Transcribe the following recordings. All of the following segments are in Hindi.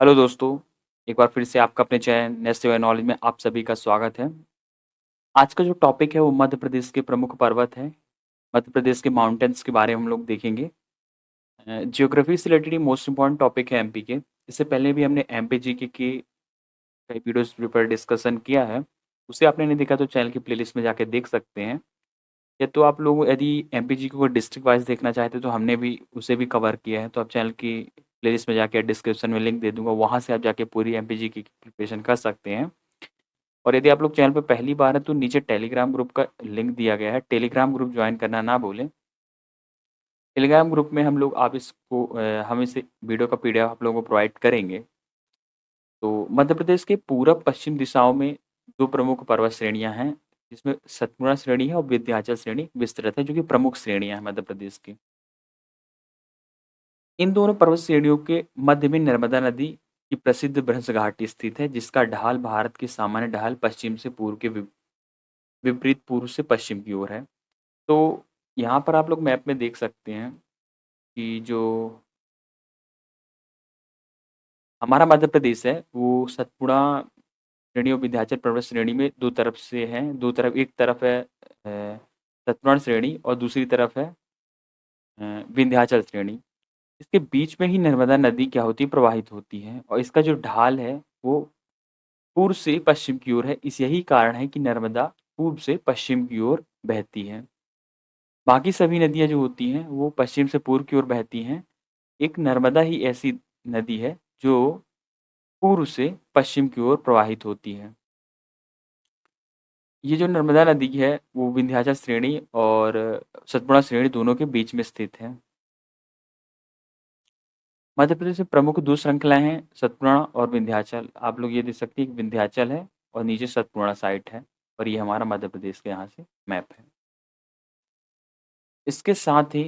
हेलो दोस्तों, एक बार फिर से आपका अपने चैनल नेस्ट नॉलेज में आप सभी का स्वागत है। आज का जो टॉपिक है वो मध्य प्रदेश के प्रमुख पर्वत हैं। मध्य प्रदेश के माउंटेन्स के बारे में हम लोग देखेंगे। ज्योग्राफी से रिलेटेड ये मोस्ट इम्पोर्टेंट टॉपिक है एमपी के। इससे पहले भी हमने एमपी जीके की कई वीडियोज़ के ऊपर डिस्कशन किया है। उसे आपने नहीं देखा तो चैनल की प्लेलिस्ट में जाके देख सकते हैं। या तो आप लोग यदि एमपी जीके को डिस्ट्रिक्ट वाइज़ देखना चाहते हैं तो हमने भी उसे भी कवर किया है। तो आप चैनल की प्लेलिस्ट में जाके डिस्क्रिप्शन में लिंक दे दूँगा, वहाँ से आप जाके पूरी एमपी जीके की प्रिपरेशन कर सकते हैं। और यदि आप लोग चैनल पे पहली बार हैं तो नीचे टेलीग्राम ग्रुप का लिंक दिया गया है। टेलीग्राम ग्रुप जॉइन करना ना भूलें। टेलीग्राम ग्रुप में हम इस वीडियो का पीडीएफ आप लोगों को प्रोवाइड करेंगे। तो मध्य प्रदेश के पूरब पश्चिम दिशाओं में 2 प्रमुख पर्वत श्रेणियाँ हैं, जिसमें सतपुड़ा श्रेणी है और विंध्याचल श्रेणी विस्तृत है, जो कि प्रमुख श्रेणियाँ हैं मध्य प्रदेश की। इन दोनों पर्वत श्रेणियों के मध्य में नर्मदा नदी की प्रसिद्ध बृहस्पति घाटी स्थित है, जिसका ढाल भारत की सामान्य ढाल पश्चिम से पूर्व के विपरीत पूर्व से पश्चिम की ओर है। तो यहाँ पर आप लोग मैप में देख सकते हैं कि जो हमारा मध्य प्रदेश है वो सतपुड़ा श्रेणी और विंध्याचल पर्वत श्रेणी में 2 तरफ से है। 2 तरफ, एक तरफ है सतपुड़ा श्रेणी और दूसरी तरफ है विंध्याचल श्रेणी। इसके बीच में ही नर्मदा नदी क्या होती है, प्रवाहित होती है और इसका जो ढाल है वो पूर्व से पश्चिम की ओर है। इस यही कारण है कि नर्मदा पूर्व से पश्चिम की ओर बहती है। बाकी सभी नदियाँ जो होती हैं वो पश्चिम से पूर्व की ओर बहती हैं। एक नर्मदा ही ऐसी नदी है जो पूर्व से पश्चिम की ओर प्रवाहित होती है। ये जो नर्मदा नदी है वो विंध्याचल श्रेणी और सतपुड़ा श्रेणी दोनों के बीच में स्थित है। मध्य प्रदेश में प्रमुख 2 श्रृंखलाएँ हैं, सतपुड़ा और विंध्याचल। आप लोग ये देख सकते हैं कि विंध्याचल है और नीचे सतपुड़ा साइट है और ये हमारा मध्य प्रदेश का यहाँ से मैप है। इसके साथ ही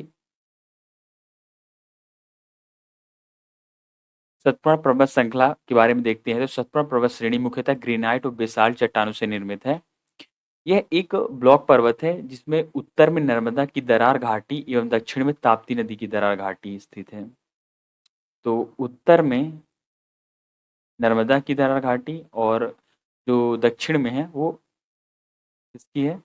सतपुड़ा पर्वत श्रृंखला के बारे में देखते हैं तो सतपुड़ा पर्वत श्रेणी मुख्यतः ग्रेनाइट और बेसाल्ट चट्टानों से निर्मित है। यह एक ब्लॉक पर्वत है जिसमें उत्तर में नर्मदा की दरार घाटी एवं दक्षिण में ताप्ती नदी की दरार घाटी स्थित है। तो उत्तर में नर्मदा की दरार घाटी और जो दक्षिण में है वो किसकी है?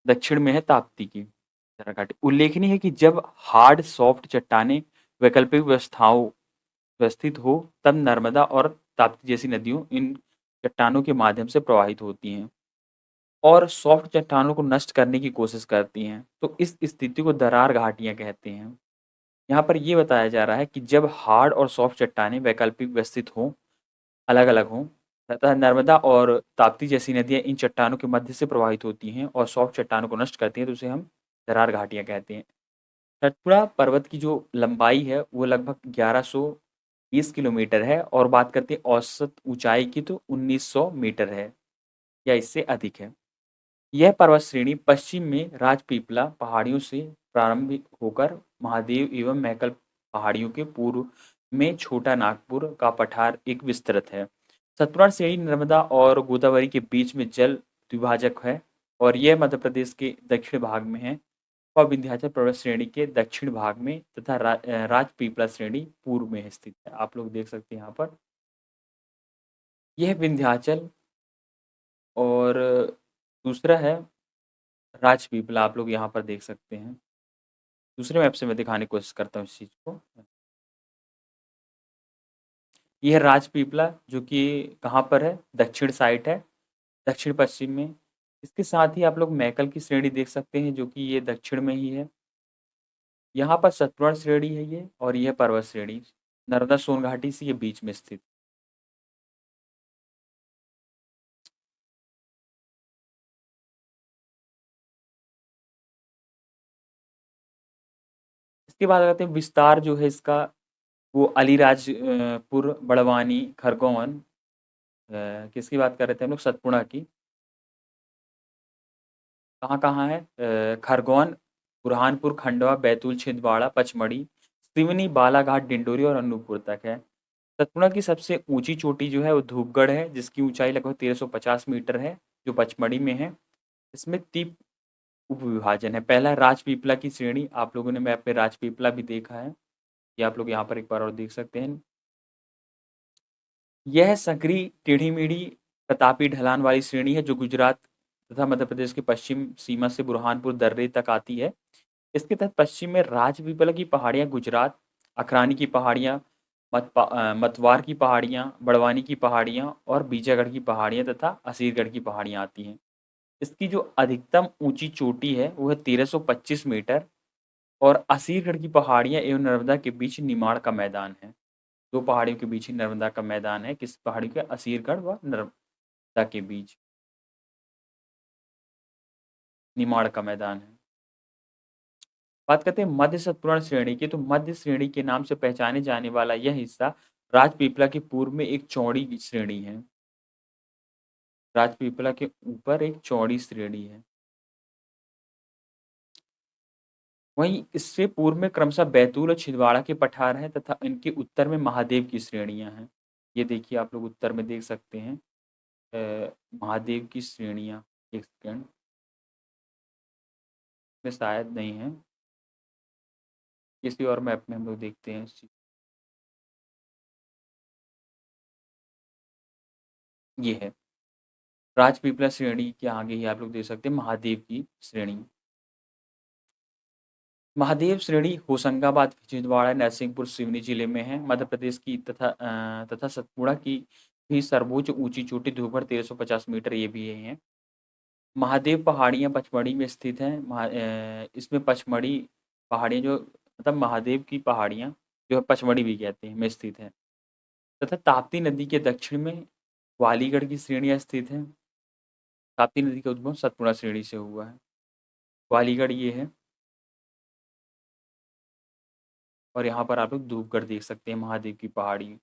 दक्षिण में है ताप्ती की दरार घाटी। उल्लेखनीय है कि जब हार्ड सॉफ्ट चट्टानें वैकल्पिक व्यवस्थाओं व्यवस्थित हो तब नर्मदा और ताप्ती जैसी नदियों इन चट्टानों के माध्यम से प्रवाहित होती हैं और सॉफ्ट चट्टानों को नष्ट करने की कोशिश करती हैं। तो इस स्थिति को दरार घाटियाँ कहते हैं। यहाँ पर ये बताया जा रहा है कि जब हार्ड और सॉफ्ट चट्टानें वैकल्पिक व्यवस्थित हों, अलग-अलग हों, तथा नर्मदा और ताप्ती जैसी नदियाँ इन चट्टानों के मध्य से प्रवाहित होती हैं और सॉफ्ट चट्टानों को नष्ट करती हैं, तो उसे हम दरार घाटियाँ कहते हैं। सतपुड़ा पर्वत की जो लंबाई है वो लगभग 1120 किलोमीटर है और बात करते हैं औसत ऊंचाई की तो 1900 मीटर है या इससे अधिक है। यह पर्वत श्रेणी पश्चिम में राजपीपला पहाड़ियों से प्रारंभ होकर महादेव एवं महकल पहाड़ियों के पूर्व में छोटा नागपुर का पठार एक विस्तृत है। सतपुड़ा श्रेणी नर्मदा और गोदावरी के बीच में जल द्विभाजक है और यह मध्य प्रदेश के दक्षिण भाग में है और विंध्याचल पर्वत श्रेणी के दक्षिण भाग में तथा राजपीपला श्रेणी पूर्व में स्थित है। आप लोग देख सकते हैं यहाँ पर यह विंध्याचल और दूसरा है राजपीपला। आप लोग यहाँ पर देख सकते हैं। दूसरे मैप से मैं दिखाने की कोशिश करता हूँ इस चीज़ को। यह राजपीपला जो कि कहाँ पर है? दक्षिण साइड है, दक्षिण पश्चिम में। इसके साथ ही आप लोग मैकल की श्रेणी देख सकते हैं जो कि ये दक्षिण में ही है। यहाँ पर सतपुड़ा श्रेणी है ये और यह पर्वत श्रेणी नर्मदा सोन घाटी से ये बीच में स्थित। इसके बाद आते हैं विस्तार जो है इसका वो अलीराजपुर, बड़वानी, खरगोन किसकी बात कर रहे थे हम लोग? सतपुड़ा की। कहाँ-कहाँ है? खरगोन, बुरहानपुर, खंडवा, बैतूल, छिंदवाड़ा, पचमढ़ी, सिवनी, बालाघाट, डिंडोरी और अनूपपुर तक है। सतपुड़ा की सबसे ऊंची चोटी जो है वो धूपगढ़ है जिसकी ऊंचाई लगभग 1350 मीटर है जो पचमढ़ी में है। इसमें 3 उपविभाजन है। पहला है राजपीपला की श्रेणी। आप लोगों ने मैप में राजपीपला भी देखा है। ये आप लोग यहाँ पर एक बार और देख सकते हैं। यह संकरी टेढ़ी-मेढ़ी प्रतापी ढलान वाली श्रेणी है जो गुजरात तथा मध्य प्रदेश की पश्चिम सीमा से बुरहानपुर दर्रे तक आती है। इसके तहत पश्चिम में राजपीपला की पहाड़ियाँ गुजरात, अखरानी की पहाड़ियाँ, मतवार की पहाड़ियाँ, बड़वानी की पहाड़ियाँ और बीजागढ़ की पहाड़ियाँ तथा असीरगढ़ की पहाड़ियाँ आती हैं। इसकी जो अधिकतम ऊँची चोटी है वो है 1325 मीटर और असीरगढ़ की पहाड़ियाँ एवं नर्मदा के बीच निमाड़ का मैदान है। 2 पहाड़ियों के बीच ही नर्मदा का मैदान है, किस पहाड़ी के असीरगढ़ व नर्मदा के बीच निमाड़ का मैदान है। बात करते हैं मध्य सतपुड़ा श्रेणी की, तो मध्य श्रेणी के नाम से पहचाने जाने वाला यह हिस्सा राजपीपला के पूर्व में एक चौड़ी श्रेणी है। राजपीपला के ऊपर एक चौड़ी श्रेणी है। वहीं इससे पूर्व में क्रमशः बैतूल और छिंदवाड़ा के पठार हैं तथा इनके उत्तर में महादेव की श्रेणियां हैं। ये देखिए आप लोग उत्तर में देख सकते हैं महादेव की श्रेणियां। एक सेकंड में शायद नहीं है, किसी और मैप में हम लोग देखते हैं इस चीज़। ये है राजपीपला श्रेणी के आगे ही आप लोग देख सकते हैं महादेव की श्रेणी। महादेव श्रेणी होशंगाबाद, छिंदवाड़ा, नरसिंहपुर, सिवनी जिले में है। मध्य प्रदेश की तथा सतपुड़ा की भी सर्वोच्च ऊंची चोटी धूपगढ़ 1350 मीटर ये भी यही है। महादेव पहाड़ियाँ पचमढ़ी में स्थित हैं। इसमें पचमढ़ी पहाड़ियाँ जो मतलब महादेव की पहाड़ियाँ जो है पचमढ़ी भी कहते हैं में स्थित है तथा ताप्ती नदी के दक्षिण में वालीगढ़ की श्रेणियाँ स्थित हैं। ताप्ती नदी का उद्गम सतपुड़ा श्रेणी से हुआ है। वालीगढ़ ये है और यहाँ पर आप लोग धूपगढ़ देख सकते हैं महादेव की पहाड़ी।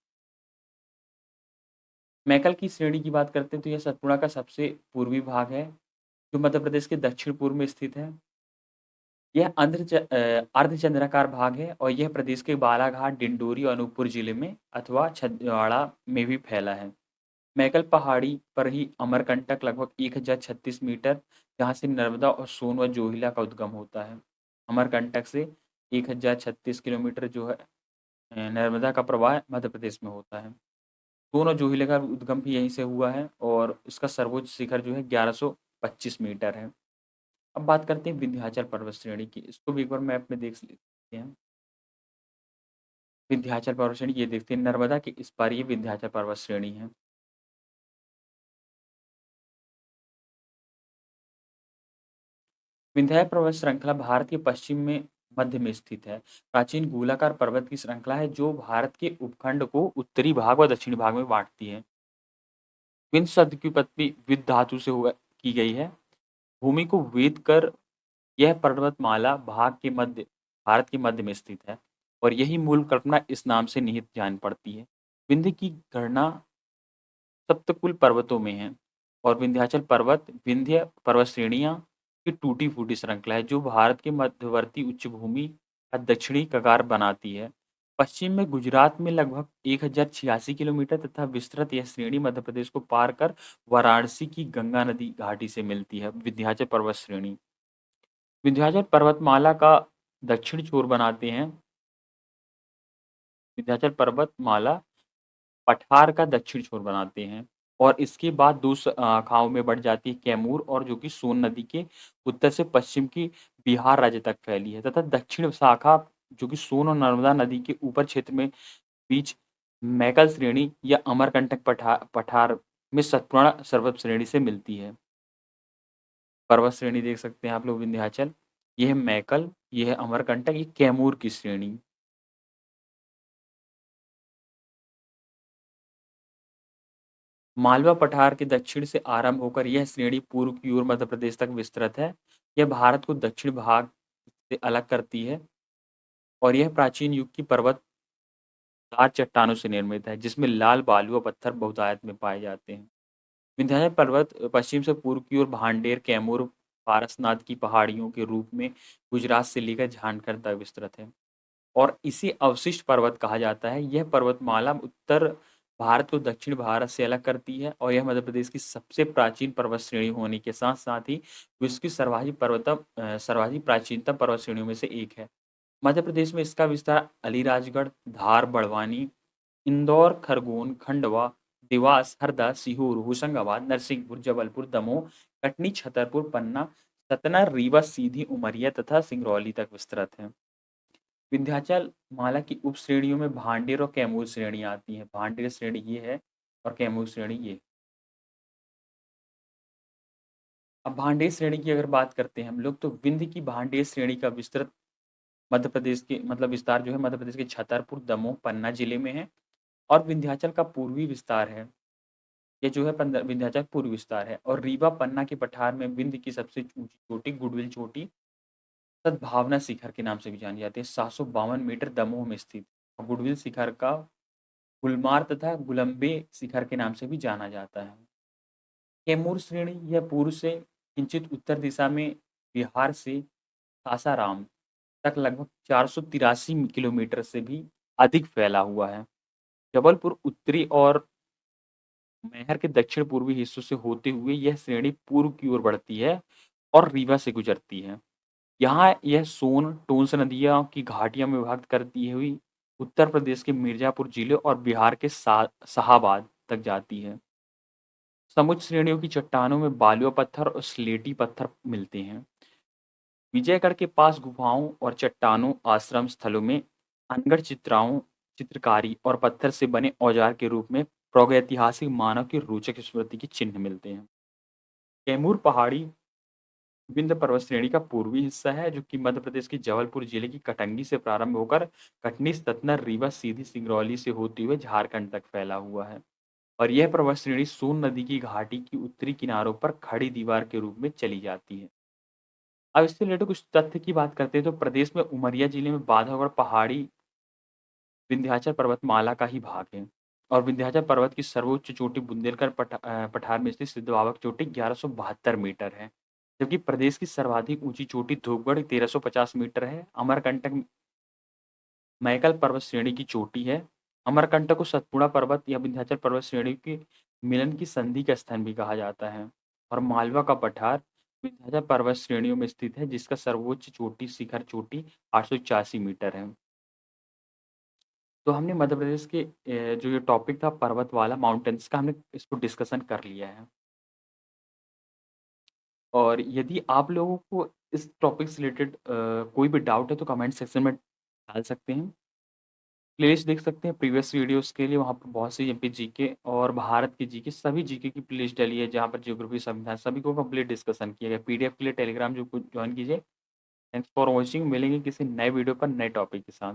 मैकल की श्रेणी की बात करते हैं तो यह सतपुड़ा का सबसे पूर्वी भाग है जो मध्य प्रदेश के दक्षिण पूर्व में स्थित है। यह अर्धचंद्राकार भाग है और यह प्रदेश के बालाघाट, डिंडोरी और अनूपपुर जिले में अथवा छिंदवाड़ा में भी फैला है। मैकल पहाड़ी पर ही अमरकंटक लगभग 1036 मीटर जहाँ से नर्मदा और सोन व जोहिला का उद्गम होता है। अमरकंटक से 1036 किलोमीटर जो है नर्मदा का प्रवाह मध्य प्रदेश में होता है। सोन और जोहिला का उद्गम भी यहीं से हुआ है और इसका सर्वोच्च शिखर जो है 1125 मीटर है। अब बात करते हैं विंध्याचल पर्वत श्रेणी की। इसको भी एक बार मैप में देख लेते हैं। विंध्याचल पर्वत श्रेणी ये देखते हैं नर्मदा के इस पार ये विंध्याचल पर्वत श्रेणी है। विंध्याचल पर्वत श्रृंखला भारत के पश्चिम में मध्य में स्थित है। प्राचीन गोलाकार पर्वत की श्रृंखला है जो भारत के उपखंड को उत्तरी भाग और दक्षिणी भाग में बांटती है। विंध्य शब्द की उत्पत्ति विद धातु से हुआ की गई है। भूमि को वेद कर यह पर्वतमाला भाग के मध्य भारत के मध्य में स्थित है और यही मूल कल्पना इस नाम से निहित जान पड़ती है। विंध्य की गणना सप्तकुल पर्वतों में है और विंध्याचल पर्वत विंध्य पर्वत श्रेणियां की टूटी फूटी श्रृंखला है जो भारत के मध्यवर्ती उच्च भूमि का दक्षिणी कगार बनाती है। पश्चिम में गुजरात में लगभग 1086 किलोमीटर तथा विस्तृत यह श्रेणी मध्य प्रदेश को पार कर वाराणसी की गंगा नदी घाटी से मिलती है। विंध्याचल पर्वत श्रेणी विंध्याचल पर्वतमाला का दक्षिण छोर बनाते हैं। विंध्याचल पर्वतमाला पठार का दक्षिण छोर बनाते हैं और इसके बाद दो खाओं में बढ़ जाती है कैमूर और जो कि सोन नदी के उत्तर से पश्चिम की बिहार राज्य तक फैली है तथा दक्षिण शाखा जो कि सोन और नर्मदा नदी के ऊपर क्षेत्र में बीच मैकल श्रेणी या अमरकंटक पठार में सतपुड़ा पर्वत श्रेणी से मिलती है। पर्वत श्रेणी देख सकते हैं आप लोग विंध्याचल, यह है मैकल, यह है अमरकंटक, ये कैमूर की श्रेणी। मालवा पठार के दक्षिण से आरंभ होकर यह श्रेणी पूर्व की ओर मध्य प्रदेश तक विस्तृत है। यह भारत को दक्षिण भाग से अलग करती है और यह प्राचीन युग की पर्वतदार चट्टानों से निर्मित है जिसमें लाल बालू और पत्थर बहुतायत में पाए जाते हैं। विंध्याचल पर्वत पश्चिम से पूर्व की ओर भांडेर, कैमूर, पारसनाथ की पहाड़ियों के रूप में गुजरात से लेकर झारखंड तक विस्तृत है और इसे अवशिष्ट पर्वत कहा जाता है। यह पर्वतमाला उत्तर भारत को दक्षिण भारत से अलग करती है और यह मध्य प्रदेश की सबसे प्राचीन पर्वत श्रेणी होने के साथ साथ ही विश्व की सर्वाधिक प्राचीनतम पर्वत श्रेणियों में से एक है। मध्य प्रदेश में इसका विस्तार अलीराजगढ़, धार, बड़वानी, इंदौर, खरगोन, खंडवा, देवास, हरदा, सीहोर, होशंगाबाद, नरसिंहपुर, जबलपुर, दमोह, कटनी, छतरपुर, पन्ना, सतना, रीवा, सीधी, उमरिया तथा सिंगरौली तक विस्तृत है। विंध्याचल माला की उप श्रेणियों में भांडेर और कैमूर श्रेणियां आती हैं। भांडेर श्रेणी ये है और कैमूर श्रेणी ये। अब भांडेर श्रेणी की अगर बात करते हैं हम लोग, तो विंध्य की भांडेर श्रेणी का विस्तृत मध्य प्रदेश के मतलब विस्तार जो है मध्य प्रदेश के छतरपुर, दमोह, पन्ना जिले में है। और विंध्याचल का पूर्वी विस्तार है, ये जो है विंध्याचल पूर्वी विस्तार है। और रीवा पन्ना के पठार में विंध्य की सबसे ऊंची चोटी गुडविल चोटी सद्भावना शिखर के नाम से भी जानी जाती है, 752 मीटर दमोह में स्थित। और गुडविल शिखर का गुलमार तथा गुलम्बे शिखर के नाम से भी जाना जाता है। कैमूर श्रेणी यह पूर्व से किंचित उत्तर दिशा में बिहार से सासाराम तक लगभग 483 किलोमीटर से भी अधिक फैला हुआ है। जबलपुर उत्तरी और मैहर के दक्षिण पूर्वी हिस्सों से होते हुए यह श्रेणी पूर्व की ओर बढ़ती है और रीवा से गुजरती है। यहाँ यह सोन टोंस नदियों की घाटियों में विभाजित करती हुई उत्तर प्रदेश के मिर्जापुर जिले और बिहार के शाहाबाद तक जाती है। समुद्र श्रेणियों की चट्टानों में बालुआ पत्थर और स्लेटी पत्थर मिलते हैं। विजयगढ़ के पास गुफाओं और चट्टानों आश्रम स्थलों में अनगढ़ चित्राओं चित्रकारी और पत्थर से बने औजार के रूप में प्रागैतिहासिक मानव की रोचक स्मृति के चिन्ह मिलते हैं। कैमूर पहाड़ी विंध्य पर्वत श्रेणी का पूर्वी हिस्सा है, जो कि मध्य प्रदेश के जबलपुर जिले की कटंगी से प्रारंभ होकर कटनी, सतना, रीवा, सीधी, सिंगरौली से होते हुए झारखंड तक फैला हुआ है। और यह पर्वत श्रेणी सोन नदी की घाटी की उत्तरी किनारों पर खड़ी दीवार के रूप में चली जाती है। अब इससे रिलेटेड कुछ तथ्य की बात करते हैं, तो प्रदेश में उमरिया जिले में बांधवगढ़ पहाड़ी विंध्याचल पर्वतमाला का ही भाग है। और विंध्याचल पर्वत की सर्वोच्च चोटी बुंदेलखंड पठार में स्थित सिद्धबाबा चोटी 1172 मीटर है। जबकि प्रदेश की सर्वाधिक ऊंची चोटी धूपगढ़ 1350 मीटर है। अमरकंटक मैकल पर्वत श्रेणी की चोटी है। अमरकंटक को सतपुड़ा पर्वत या विंध्याचल पर्वत श्रेणी के मिलन की संधि का स्थान भी कहा जाता है। और मालवा का पठार विंध्याचल पर्वत श्रेणियों में स्थित है, जिसका सर्वोच्च चोटी शिखर चोटी 884 मीटर है। तो हमने मध्य प्रदेश के जो ये टॉपिक था पर्वत वाला माउंटेन्स का, हमने इसको डिस्कशन कर लिया है। और यदि आप लोगों को इस टॉपिक से रिलेटेड कोई भी डाउट है तो कमेंट सेक्शन में डाल सकते हैं। प्लेलिस्ट देख सकते हैं प्रीवियस वीडियोस के लिए, वहाँ पर बहुत सी एमपी जीके और भारत की जीके सभी जीके की प्लेलिस्ट डली है, जहाँ पर ज्योग्राफी संविधान सभी को कंप्लीट डिस्कशन किया गया। पीडीएफ के लिए टेलीग्राम जो ज्वाइन कीजिए। थैंक्स फॉर वॉचिंग, मिलेंगे किसी नए वीडियो पर नए टॉपिक के साथ।